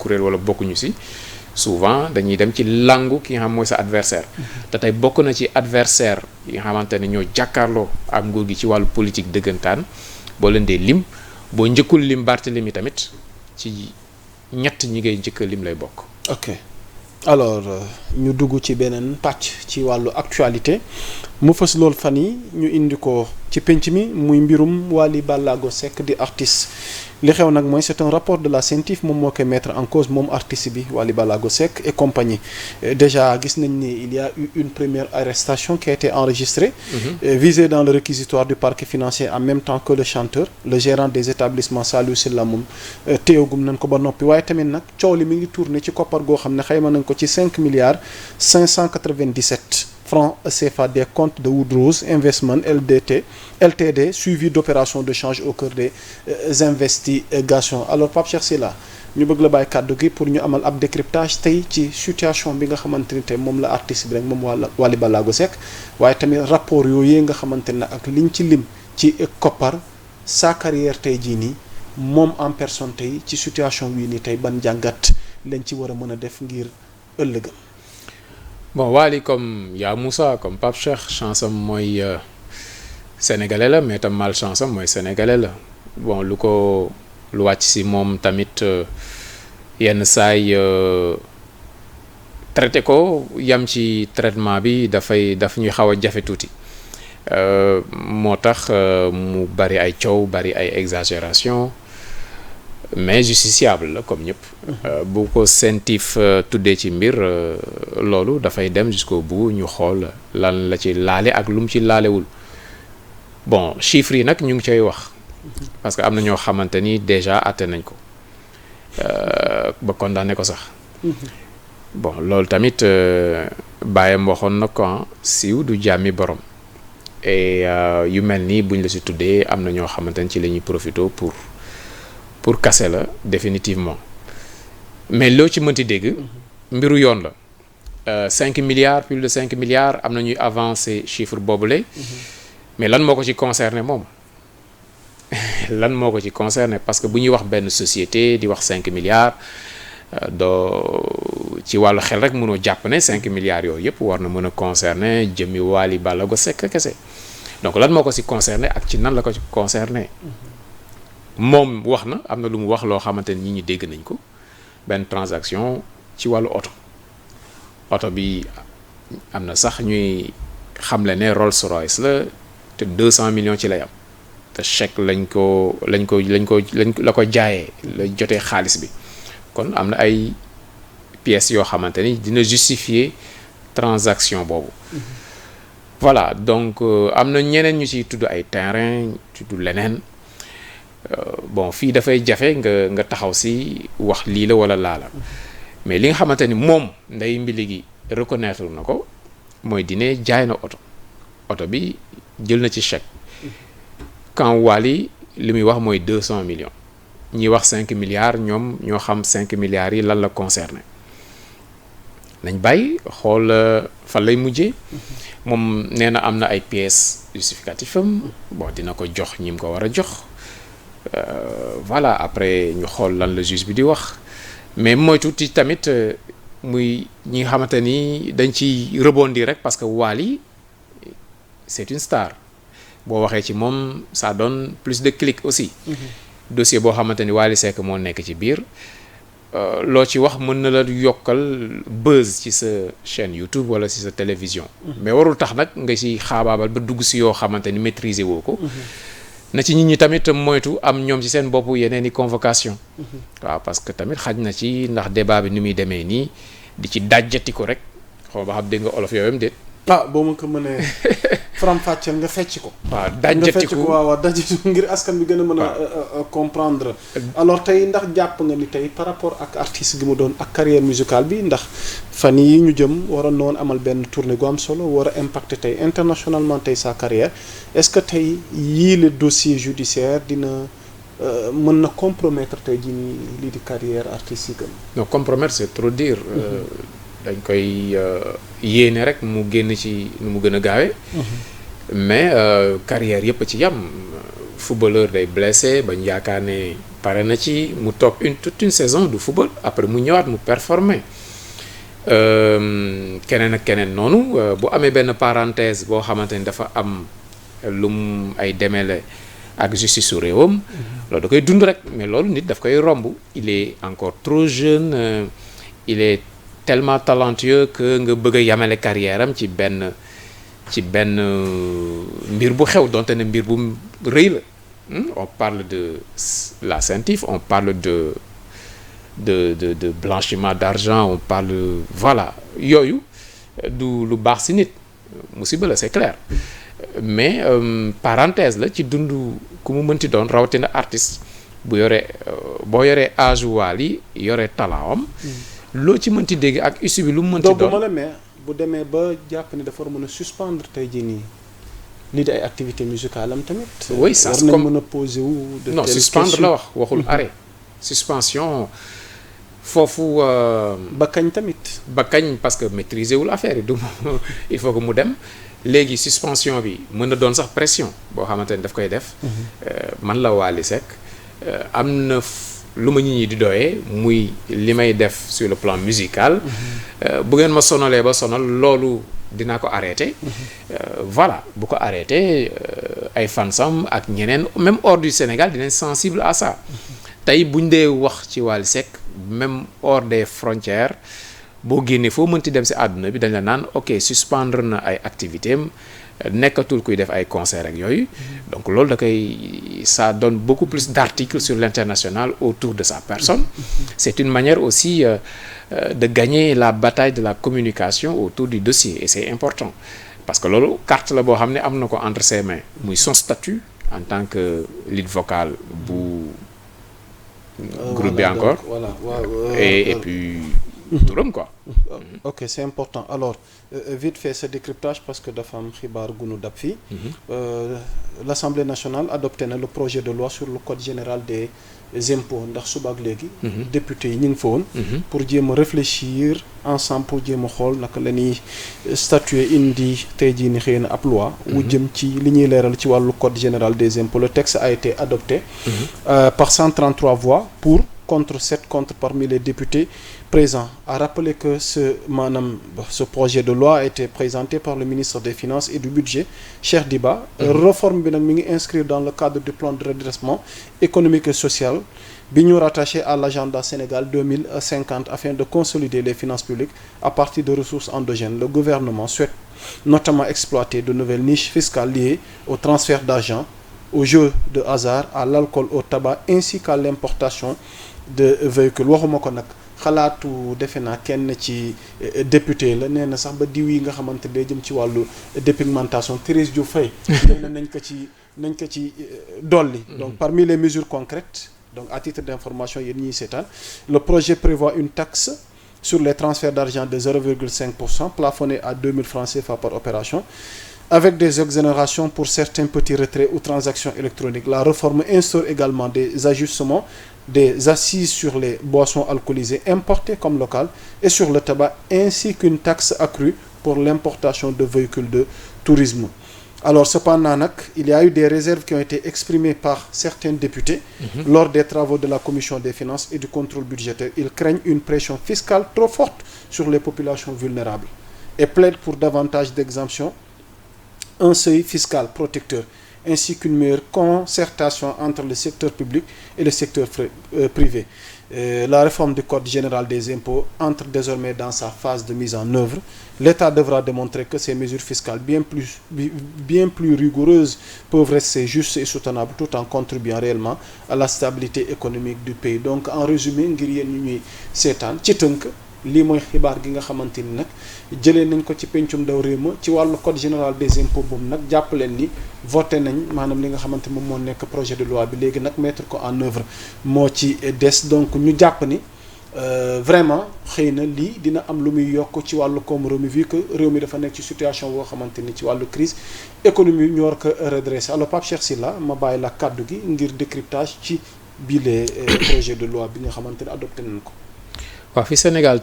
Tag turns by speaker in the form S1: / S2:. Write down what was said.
S1: kuréel wala bokkuñu si souvent dañuy dem ci langu ki nga xam mooy sa adversaire te tey bokk na ci adversaire yi nga xamante ne ñoo jàkkaarloo ak nguur gi ci wàllu politique dëggantaan boo leen dee lim boo njëkkul lim Barthélemy tamit ci ñett ñi ngay njëkk lim lay bokk.
S2: ok alors ñu dugg ci beneen pàcc ci wàllu actualité mu fës lool fan yi ñu indi ko ci penc mi muy mbirum Wally Ballago Seck di artiste li xew nag mooy c'est un rapport de la CENTIF moom moo koy mettre en cause moom artiste bi Wally Ballago Seck et compagnie déjà gis nañ ni il y a eu une première arrestation qui a été enregistrée visée dans le réquisitoire du parquet financier en même temps que le chanteur le gérant des établissements Saliou Sylla moom téyogum nañ ko ba noppi waaye tamit nag coow li mi ngi tourné ci koppar goo xam ne xayma nañ ko ci 5 milliards 597 francs CFA des comptes de Woodrose Investment LTD suivi d'opérations de change au cœur des investigations alors Pape Cheikh Sylla ñu bëgg la bàyyi kàddu gi pour ñu amal ab décryptage tey ci situation bi nga xamante ni tey moom la artiste bi rek moom Wally Ballago Seck waaye tamit rapport yooyu nga xamante ne ak liñ ci lim ci koppar sa carrière tey jii nii moom en personne tey ci situation wii nii tey ban jàngat lañ ci war a mën a def ngir ëllëgam.
S1: Bon, Wally comme yaa Moussa comme Pape Cheikh chance am mooy sénégalais la mais tam malchance am mooy sénégalais la bon lu wàcc si moom tamit yenn saay traité ko yam ci traitement bi daf ñuy xaw a jafe tuuti moo tax mu bari ay coow bari ay exagération mais justiciable la comme ñëpp bu ko CENTIF tuddee ci mbir loolu dafay dem jusqu'au bout ñu xool lan la ci laale ak lu mu ci laalewul bon chiffres yi nag ñu ngi cay wax parce que am na ñoo xamante ni déjà àtte nañ ko ba condamné ko sax bon loolu tamit bàyyam waxoon na ko siiw du jàmmi borom et yu mel nii buñ la si tuddee am na ñoo xamante ni ci la ñuy profité pour casser la définitivement mais loo ci mënti dégg mbiru yoon la 5 milliards plus de 5 milliards am na ñuy avancer chiffre boobule mais lan moo ko ci concerné moom lan moo ko ci concerné parce que bu ñuy wax benn société di wax 5 milliards doo ci wàllu xel rek mënoo jàpp ne 5 milliards yooyu yëpp war na mën a concerné jëmmi Wally Ballago Seck kese donc lan moo ko ci concerné ak ci nan la ko ci concerné moom wax na am na lu mu wax loo xamante ni ñi dégg nañ ko benn transaction ci wàllu oto bi am na sax ñuy xamle ne Rolls Royce la te 200 millions ci lay am te chèque lañ ko la ko jaayee la jotee xaalis bi kon am na ay pièces yoo xamante ni dina justifier transaction boobu voilà donc am na ñeneen ñu ciy tudd ay terrain tudd leneen bon fii dafay jafe nga taxaw si wax lii la wala laa la mais li nga xamante ni moom nday mbili gi reconnaître na ko mooy dine jaay na oto bi jël na ci chèque quand Wally li muy wax mooy 200 millions ñiy wax 5 milliards ñoom ñoo xam 5 milliards yi lan la concerné nañ bàyyi xool fan lay mujjee moom nee na am na ay pièces justificatives am bon dina ko jox ñi mu ko war a jox voilà après ñu xool lan la juge bi di wax mais moytu ci tamit muy ñi nga xamante ni dañ ci rebondir rek parce que Wally c'est une star boo waxee ci moom ça donne plus de clics aussi dossier boo xamante ni Wally Seck moo nekk ci biir loo ci wax mën na la yokkal buzz ci sa chaîne YouTube wala ci sa télévision mais warul tax nag nga ci xaabaabal ba dugg ci yoo xamante ni maîtriser woo ko na ci nit ñi tamit moytu am ñoom ci seen bopp yeneen i convocation waaw parce que tamit xaj na ci ndax débat bi ni muy demee nii di ci dajjati ko rek xaw ba xam dégg nga olof yooyam déet
S2: boo ma ko mënee faram-fàcceel nga fecc ko
S1: waaw dajjati ko
S2: waaw dajjati ko ngir askan bi gën a mën a comprendre alors tey ndax jàpp nga ni tey par rapport ak artiste gi mu doon ak carrière musicale bi ndax fan yi ñu jëm waroon na woon amal benn tournée gu am solo war a impacter tey internationalement tey sa carrière est-ce que tey yii le dossier judiciaire dina mën na compromettre tey jii nii lii di carrière artistique am
S1: non compromettre c'est trop dire dañ koy yéene rek mu génn ci nu mu gën a gaawee mais carrière yëpp ci yam footballeur day blessé bañ yaakaar ne pare na ci mu toog toute une saison du football après mu ñëwaat mu performer keneen ak keneen noonu bu amee benn parenthèse boo xamante ni dafa am lum ay demele ak justice su réewam loolu da koy dund rek mais loolu nit daf koy romb il est encore trop jeune il est tellement talentueux que nga bëgg a yamale carrière am ci benn mbir bu xew donte ne mbir bu rëy la on parle de la CENTIF on parle de blanchiment d'argent on parle voilà yooyu du lu baax si nit musiba la c'est clair mais parenthèse la ci dundu ku mu mënti doon rawatina artiste bu yoree boo yoree âge Wally yore talent am loo ci mënti dégg ak issue bi lu mu mënti doon
S2: mais bu demee ba jàpp ni dafa war a mën a suspendre tey jii nii lii di ay activité musicale am tamit.
S1: oui ça
S2: war nañ mën a poser wu. de
S1: non suspendre la wax waxul arrêt suspension foofu.
S2: ba kañ tamit.
S1: ba kañ parce que maîtriser wul affaire yi du il faut que mu dem léegi suspension bi mën na doon sax pression boo xamante ni daf koy def. man la Wally Seck am na lu ma nit ñi di doyee muy li may def sur le plan musical. bu ngeen ma sonalee ba sonal loolu dinaa ko arrêté. voilà bu ko arrêté ay fansam ak ñeneen même hors du Sénégal dinañ sensible à ça. tey buñ dee wax ci Wally Seck même hors des frontières boo génnee foo mënti dem si àdduna bi dañ la naan ok suspendre na ay activités am nekkatul kuy def ay concert ak yooyu donc loolu da koy ça donne beaucoup plus d'articles sur l'international autour de sa personne. C'est une manière aussi de gagner la bataille de la communication autour du dossier et c'est important parce que loolu carte la boo xam ne am na ko entre ses mains muy son statut en tant que lead vocal bu groupe bi encore et puis turam quoi.
S2: ok c'est important alors vite fait ce décryptage parce que dafa am xibaar gunu dab fii. L'Assemblée nationale adopté na le projet de loi sur le code général des impôts ndax suba ak léegi. député yi ñu ngi fa woon. pour jéem a réfléchir ensemble pour jéem a xool naka la ñuy statuer indi tey jii ni xëy na ab loi. wu jëm ci li ñuy leeral ci wàllu code général des impôts le texte a été adopté. par 133 voix pour. contre 7 contre parmi les députés présents. À rappeler que ce projet de loi a été présenté par le ministre des Finances et du Budget, Cheikh Diba. Réforme bi nag mi ngi inscrire dans le cadre du plan de redressement économique et social bi ñu rattaché à l'agenda Sénégal 2050 afin de consolider les finances publiques à partir de ressources endogènes. Le gouvernement souhaite notamment exploiter de nouvelles niches fiscales liées au transfert d'argent, aux jeux de hasard, à l'alcool, au tabac ainsi qu'à l'importation de véhicules. Waxuma ko nag xalaatu defe naa kenn ci député la nee na sax ba diw yi nga xamante day jëm ci wàllu dépigmentation Thérèse Diouf Faye nañ ko ci dolli. Donc parmi les mesures concrètes donc à titre d'information yéen ñiy seetaan le projet prévoit une taxe sur les transferts d'argent de 0,5% plafonnée à 2000 francs CFA par opération avec des exonérations pour certains petits retraits ou transactions électroniques. La réforme instaure également des ajustements des assises sur les boissons alcoolisées importées comme locales et sur le tabac ainsi qu'une taxe accrue pour l'importation de véhicules de tourisme. Alors cependant nag il y a eu des réserves qui ont été exprimées par certains députés lors des travaux de la commission des finances et du contrôle budgétaire. Ils craignent une pression fiscale trop forte sur les populations vulnérables et plaident pour davantage d'exemptions, un seuil fiscal protecteur ainsi qu'une meilleure concertation entre le secteur public et le secteur privé. La réforme du Code général des impôts entre désormais dans sa phase de mise en œuvre. L'État devra démontrer que ces mesures fiscales bien plus rigoureuses peuvent rester justes et soutenables tout en contribuant réellement à la stabilité économique du pays. Donc en résumé ngir yéen ñu ñuy seetaan ci tënk lii mooy xibaar gi nga xamante ni nag jëlee nañ ko ci pencum ndaw réew ma ci wàllu code général des impôts boobu nag jàpp leen ni voté nañ maanaam li nga xamante moom moo nekk projet de loi bi léegi nag mettre ko en œuvre moo ci des. Donc ñu jàpp ni vraiment xëy na lii dina am lu muy yokk ci wàllu koom réew mi vu que réew mi dafa nekk ci situation boo xamante ni ci wàllu crise économie ñu war ko redresser. Alors Pape Cheikh Sylla ma bàyyi la kàddu gi ngir décryptage ci biile projet de loi bi nga xamante ne adopté nañ ko.
S1: waaw fi Sénégal